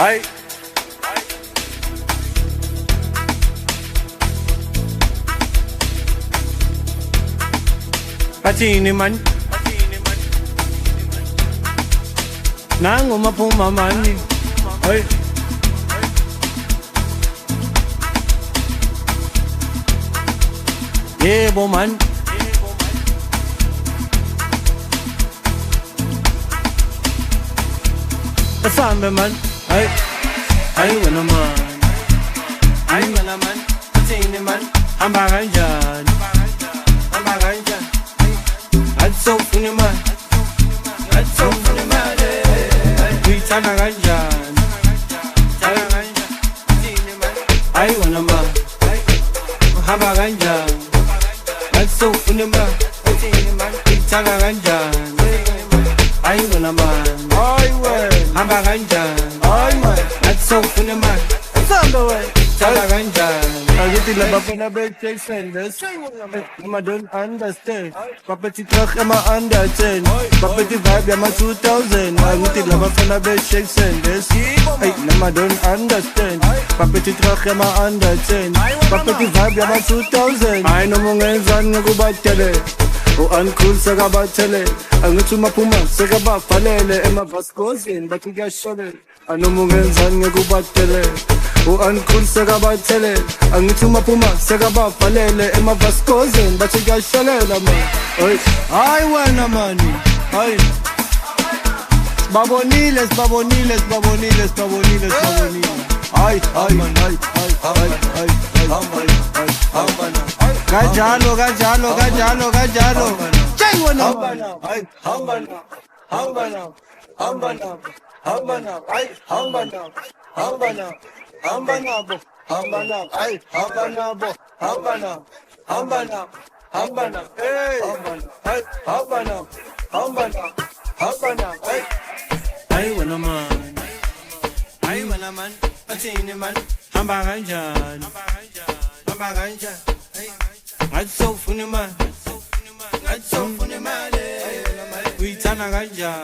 Ay. Athini man nangu maphuma mani hey yebo man asambe man hey wena man wena man athini man hamba kanjani so funny man, that's so funny man. We turn a ganjan, I wanna man, have a ganjan. That's so funny man, we turn a ganjan. I wanna man, have a ganjan. That's so funny man, it's on the way. Turn a ganjan. I get the love in a bed, take senders. I don't understand. Property truck, I'm under 10. Property vibe, I'm 2000. I get the love in a bed, shake senders. I don't understand. Property truck, I'm under 10. Property vibe, I'm 2000. I know Mungan Zan, go back to it. Oh, uncool, Sagabatele. I'm going to my Puma, Sagaba, Palele, and my Vasco's in, but you guys shot it. I know Mungan Zan, go back to it. O uncool sagaba tele, angituma puma sagaba palele, ema vascozen, but you guys shalela man. Oi, I wanna money. Oi, baboniles. Ay, Gajalo. Jai wanna. Hambanabo, ay, hambanabo, hey, ay, wanna man, Athini man, hambangan, that's so funny man, we turn a ganjan.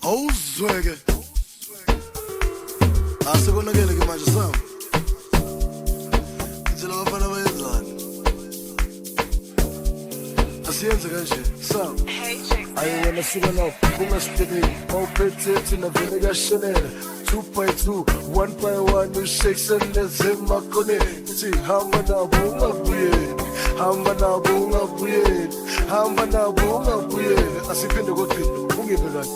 Oh, swagger. I still gonna get my son. It's a lot of fun of it. I see him again, so I wanna see the love. Who must be all pretty in the vinegar Chanel 2.2, 1.1, new shakes and let's hit my connect. See, how much I boom up weird. Hambana bunga buye. I see pin the good thing. Bungi began.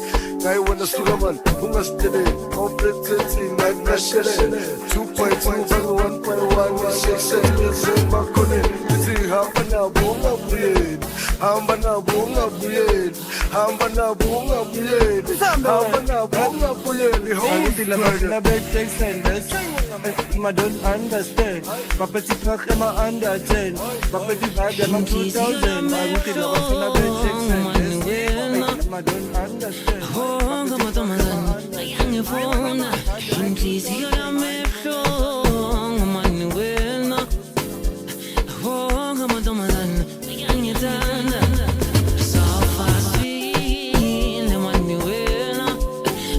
I wanna sugaman, bunga steady, completely like Nashele. 2.2, 1.1, 6 years in Makone. See, Hambana bunga buye. Hambana bunga buye. The whole bed takes senders. I don't understand. Property truck, I'm under 10. Property vibe, I'm 2000. I want to love in a bed takes senders. I don't understand. Oh, come on, Thomas, I am your phone. Please, you're a metro. Manuel, oh, come on, Thomas, I am your dad. So fast, sweet, Manuel.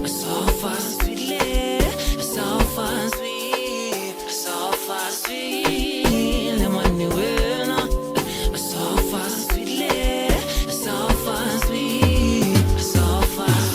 So fast, sweet, so fast, sweet, so fast, sweet, Manuel. So fast, sweet, so fast, sweet, so fast.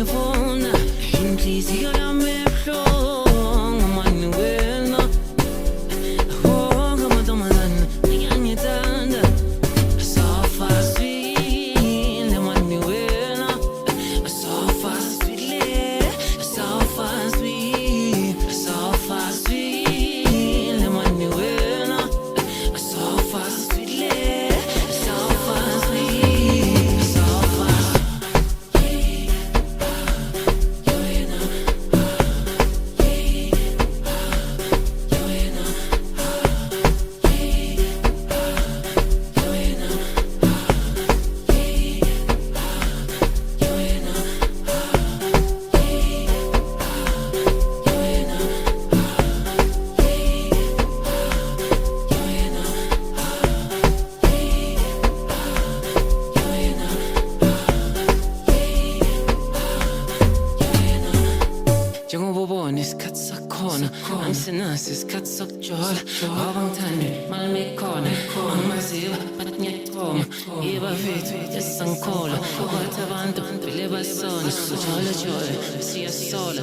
Phone khona angisenazi isikhathi sokujola wabangithandi mal mikhona angimaziwa but ngiyachoma ibafethu esangikhola kwathi abantu vele basona jolo jolo siyasola